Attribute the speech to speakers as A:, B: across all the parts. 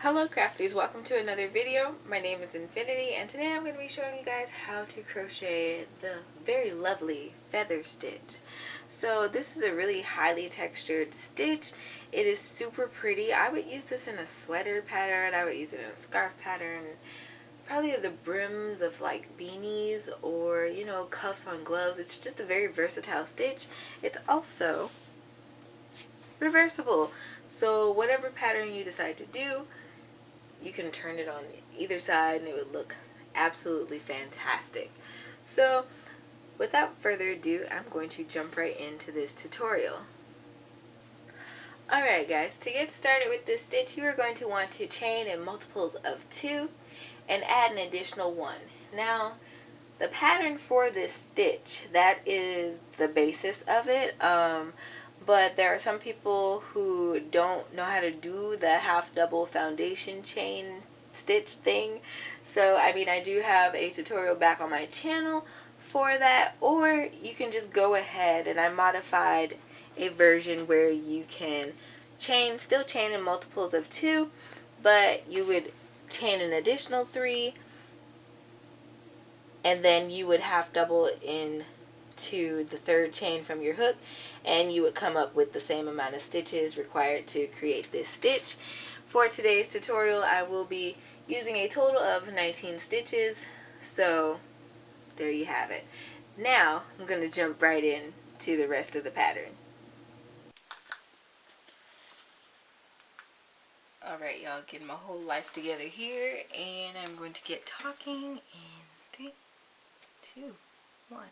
A: Hello crafties, welcome to another video. My name is Infiniti and today I'm going to be showing you guys how to crochet the very lovely feather stitch. So this is a really highly textured stitch. It is super pretty. I would use this in a sweater pattern, I would use it in a scarf pattern, probably the brims of like beanies or cuffs on gloves. It's just a very versatile stitch. It's also reversible, so whatever pattern you decide to do, you can turn it on either side and it would look absolutely fantastic. So without further ado, I'm going to jump right into this tutorial. Alright guys, to get started with this stitch, you are going to want to chain in multiples of 2 and add an additional 1. Now the pattern for this stitch, that is the basis of it, but there are some people who don't know how to do the half double foundation chain stitch thing. So I do have a tutorial back on my channel for that, or you can just go ahead and I modified a version where you can still chain in multiples of 2, but you would chain an additional 3 and then you would half double into the third chain from your hook, and you would come up with the same amount of stitches required to create this stitch. For today's tutorial, I will be using a total of 19 stitches, so there you have it. Now I'm going to jump right in to the rest of the pattern. Alright y'all, getting my whole life together here, and I'm going to get talking in 3, 2, 1.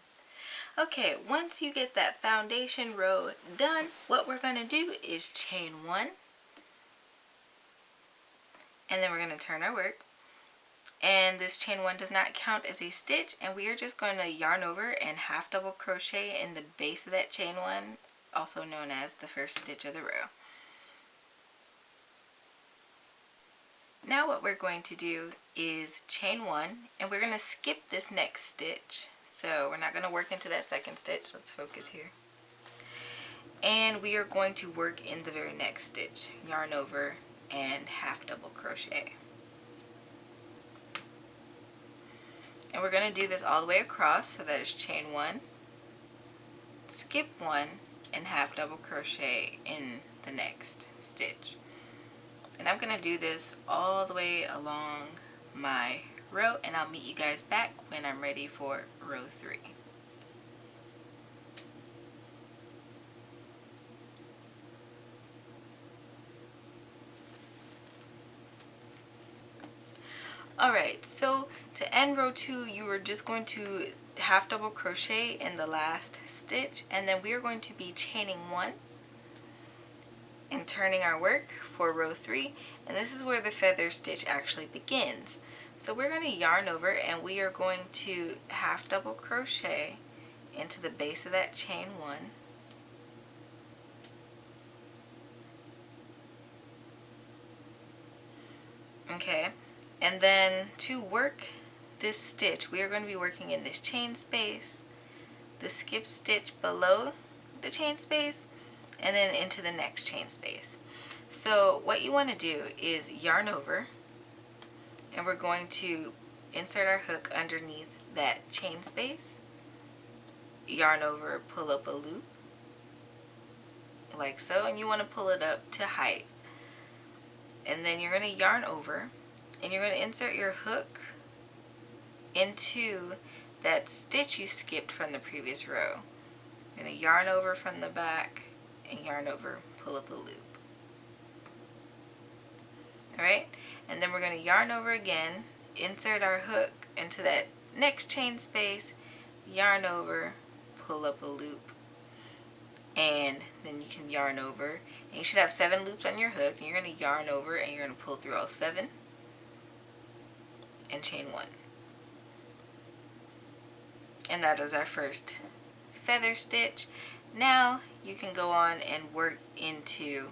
A: Okay, once you get that foundation row done, what we're going to do is chain 1, and then we're going to turn our work, and this chain 1 does not count as a stitch, and we are just going to yarn over and half double crochet in the base of that chain 1, also known as the first stitch of the row. Now what we're going to do is chain 1, and we're going to skip this next stitch. So we're not going to work into that second stitch. Let's focus here. And we are going to work in the very next stitch. Yarn over and half double crochet. And we're going to do this all the way across. So that is chain 1, skip 1, and half double crochet in the next stitch. And I'm going to do this all the way along my row, and I'll meet you guys back when I'm ready for row 3. Alright, so to end row 2, you are just going to half double crochet in the last stitch, and then we are going to be chaining 1 and turning our work for row 3, and this is where the feather stitch actually begins. So we're going to yarn over and we are going to half double crochet into the base of that chain 1, okay, and then to work this stitch we are going to be working in this chain space, the skip stitch below the chain space, and then into the next chain space. So what you want to do is yarn over, and we're going to insert our hook underneath that chain space, yarn over, pull up a loop like so, and you want to pull it up to height, and then you're going to yarn over and you're going to insert your hook into that stitch you skipped from the previous row. You're going to yarn over from the back and yarn over, pull up a loop. Alright, and then we're going to yarn over again, insert our hook into that next chain space, yarn over, pull up a loop, and then you can yarn over, and you should have 7 loops on your hook, and you're going to yarn over and you're going to pull through all 7 and chain 1. And that is our first feather stitch. Now you can go on and work into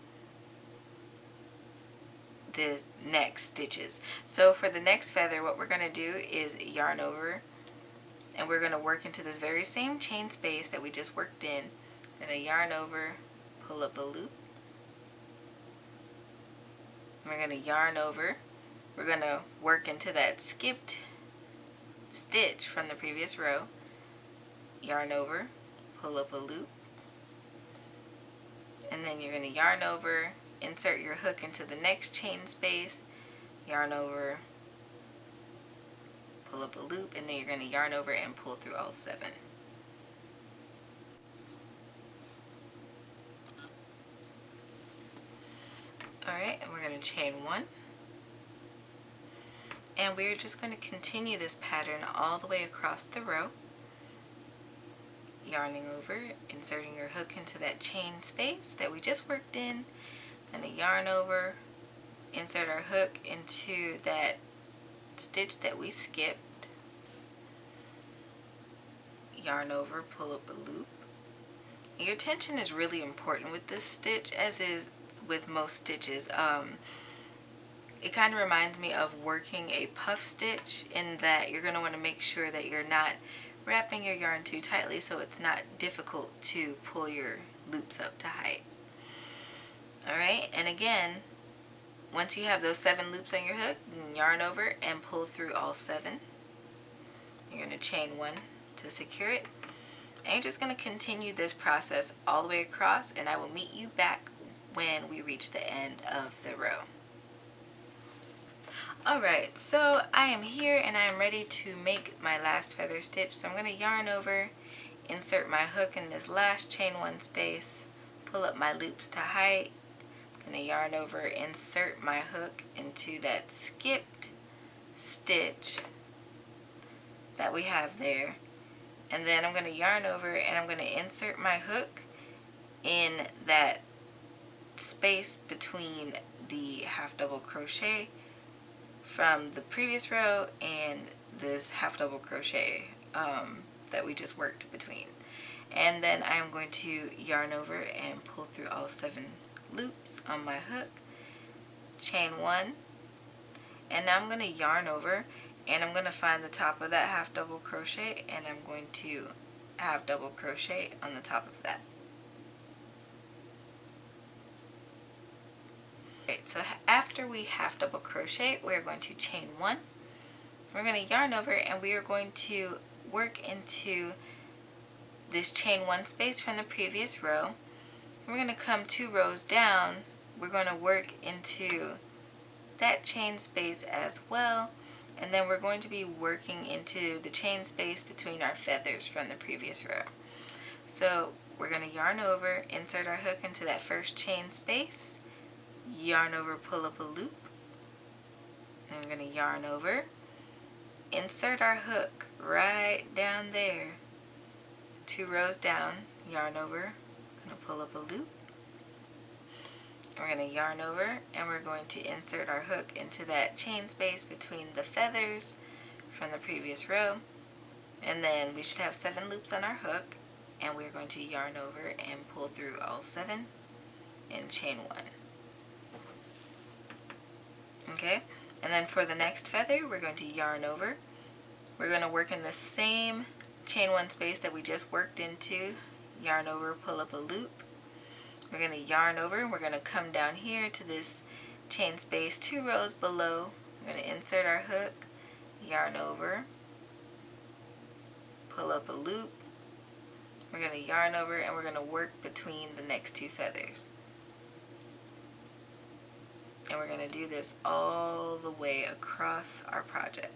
A: the next stitches. So for the next feather, what we're going to do is yarn over, and we're going to work into this very same chain space that we just worked in. We're going to yarn over, pull up a loop, We're going to yarn over. We're going to work into that skipped stitch from the previous row, yarn over, pull up a loop, and then you're going to yarn over, insert your hook into the next chain space, yarn over, pull up a loop, and then you're going to yarn over and pull through all 7. Alright, and we're going to chain 1. And we're just going to continue this pattern all the way across the row, yarning over, inserting your hook into that chain space that we just worked in, and a yarn over, insert our hook into that stitch that we skipped, yarn over, pull up a loop. Your tension is really important with this stitch, as is with most stitches. It kind of reminds me of working a puff stitch, in that you're going to want to make sure that you're not wrapping your yarn too tightly so it's not difficult to pull your loops up to height. Alright, and again, once you have those 7 loops on your hook, you can yarn over and pull through all 7. You're going to chain 1 to secure it. And you're just going to continue this process all the way across, and I will meet you back when we reach the end of the row. Alright, so I am here and I am ready to make my last feather stitch. So I'm going to yarn over, insert my hook in this last chain 1 space, pull up my loops to height. I'm going to yarn over, insert my hook into that skipped stitch that we have there. And then I'm going to yarn over and I'm going to insert my hook in that space between the half double crochet from the previous row and this half double crochet that we just worked between. And then I am going to yarn over and pull through all 7 loops on my hook, chain 1, and now I'm going to yarn over and I'm going to find the top of that half double crochet, and I'm going to half double crochet on the top of that. Right, so after we half double crochet, we're going to chain 1. We're going to yarn over and we are going to work into this chain 1 space from the previous row. We're going to come 2 rows down. We're going to work into that chain space as well, and then we're going to be working into the chain space between our feathers from the previous row. So we're going to yarn over, insert our hook into that first chain space, yarn over, pull up a loop, then we're going to yarn over, insert our hook right down there, 2 rows down, yarn over, going to pull up a loop, we're going to yarn over and we're going to insert our hook into that chain space between the feathers from the previous row, and then we should have 7 loops on our hook, and we're going to yarn over and pull through all 7 and chain 1. Okay, and then for the next feather, we're going to yarn over. We're going to work in the same chain 1 space that we just worked into, yarn over, pull up a loop. We're going to yarn over and we're going to come down here to this chain space 2 rows below. We're going to insert our hook, yarn over, pull up a loop. We're going to yarn over and we're going to work between the next 2 feathers. And we're going to do this all the way across our project.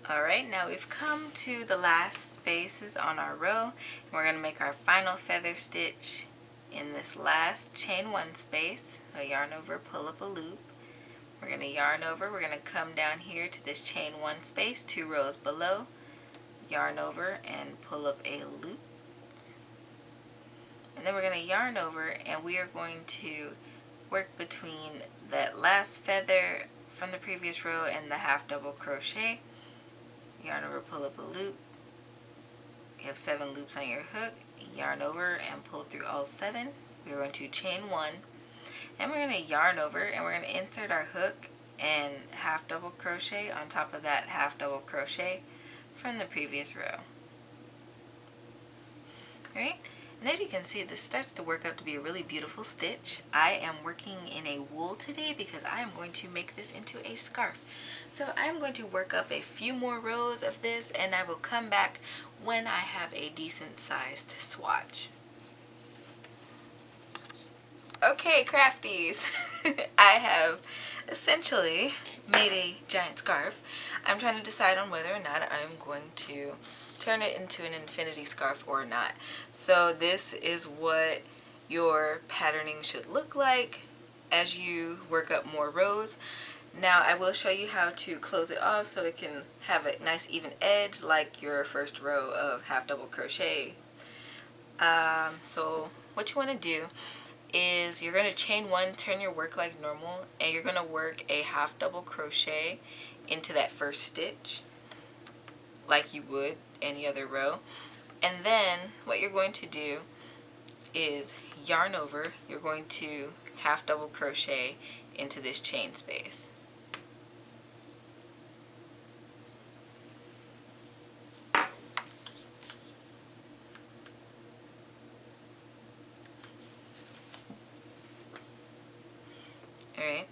A: Alright, now we've come to the last spaces on our row, and we're going to make our final feather stitch in this last chain 1 space. So yarn over, pull up a loop. We're going to yarn over, we're going to come down here to this chain 1 space, 2 rows below, yarn over and pull up a loop. And then we're going to yarn over, and we are going to work between that last feather from the previous row and the half double crochet. Yarn over, pull up a loop. You have 7 loops on your hook. Yarn over and pull through all 7. We're going to chain 1, and we're going to yarn over, and we're going to insert our hook and half double crochet on top of that half double crochet from the previous row. Alright, and as you can see, this starts to work up to be a really beautiful stitch. I am working in a wool today because I am going to make this into a scarf. So I'm going to work up a few more rows of this, and I will come back when I have a decent sized swatch. Okay, crafties, I have essentially made a giant scarf. I'm trying to decide on whether or not I'm going to turn it into an Infiniti scarf or not. So this is what your patterning should look like as you work up more rows. Now I will show you how to close it off so it can have a nice even edge like your first row of half double crochet. So what you want to do is you're going to chain 1, turn your work like normal, and you're going to work a half double crochet into that first stitch like you would any other row. And then what you're going to do is yarn over, you're going to half double crochet into this chain space. Alright,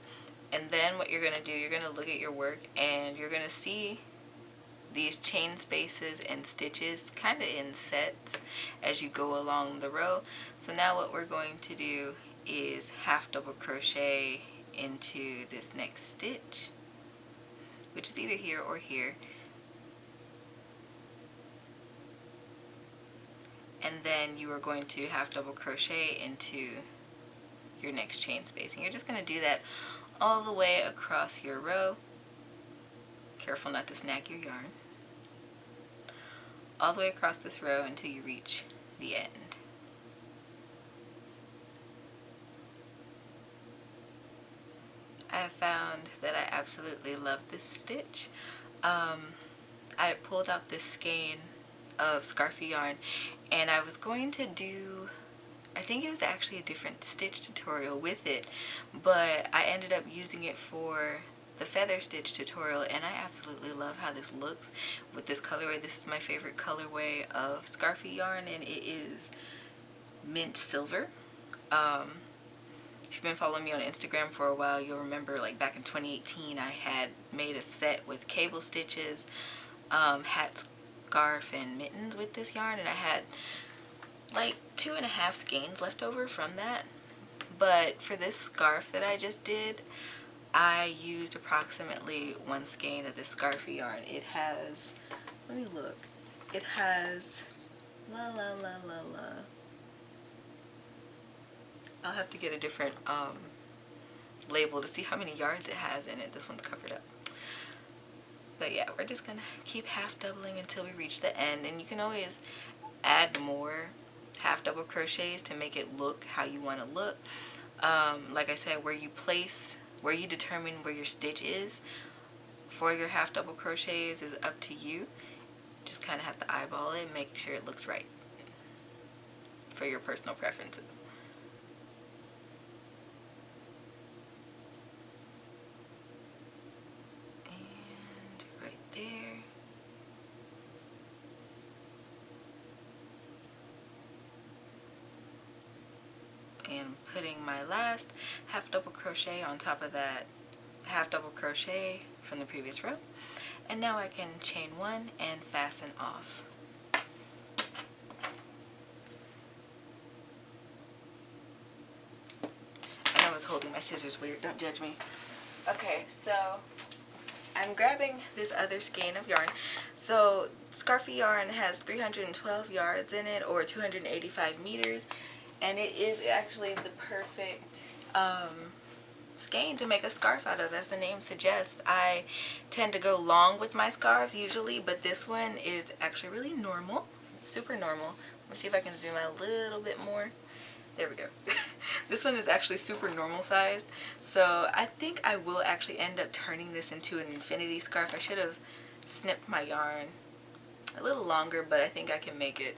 A: and then what you're going to do, you're going to look at your work and you're going to see these chain spaces and stitches kind of in sets as you go along the row. So now what we're going to do is half double crochet into this next stitch, which is either here or here. And then you are going to half double crochet into your next chain space. And you're just going to do that all the way across your row. Careful not to snag your yarn. All the way across this row until you reach the end. I have found that I absolutely love this stitch. I pulled out this skein of scarfy yarn, and I was going to do, I think it was actually a different stitch tutorial with it, but I ended up using it for the feather stitch tutorial, and I absolutely love how this looks with this colorway. This is my favorite colorway of scarfy yarn, and it is mint silver. If you've been following me on Instagram for a while, you'll remember like back in 2018 I had made a set with cable stitches, hat, scarf, and mittens with this yarn, and I had like 2.5 skeins left over from that. But for this scarf that I just did, I used approximately 1 skein of this scarfy yarn. It has, let me look, it has, I'll have to get a different label to see how many yards it has in it. This one's covered up. But yeah, we're just going to keep half doubling until we reach the end. And you can always add more half double crochets to make it look how you want to look. Like I said, where you determine where your stitch is for your half double crochets is up to you. Just kind of have to eyeball it and make sure it looks right for your personal preferences. And putting my last half double crochet on top of that half double crochet from the previous row, and now I can chain 1 and fasten off. I know I was holding my scissors weird, don't judge me. Okay, so I'm grabbing this other skein of yarn. So Scarfy yarn has 312 yards in it, or 285 meters, and it is actually the perfect skein to make a scarf out of. As the name suggests, I tend to go long with my scarves usually, but this one is actually really normal, super normal. Let me see if I can zoom out a little bit more. There we go. This one is actually super normal sized, so I think I will actually end up turning this into an infinity scarf. I should have snipped my yarn a little longer, but I think I can make it.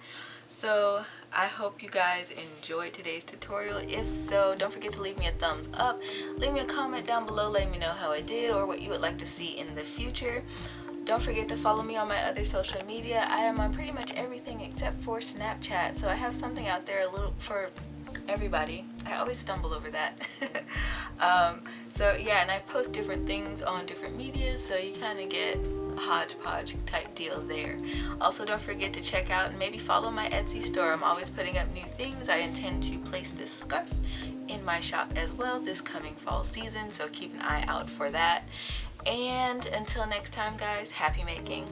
A: So I hope you guys enjoyed today's tutorial. If so, don't forget to leave me a thumbs up. Leave me a comment down below letting me know how I did or what you would like to see in the future. Don't forget to follow me on my other social media. I am on pretty much everything except for Snapchat, so I have something out there a little for everybody. I always stumble over that. So yeah, and I post different things on different medias, so you kind of get a hodgepodge type deal there. Also, don't forget to check out and maybe follow my Etsy store. I'm always putting up new things. I intend to place this scarf in my shop as well this coming fall season, so keep an eye out for that. And until next time, guys, happy making.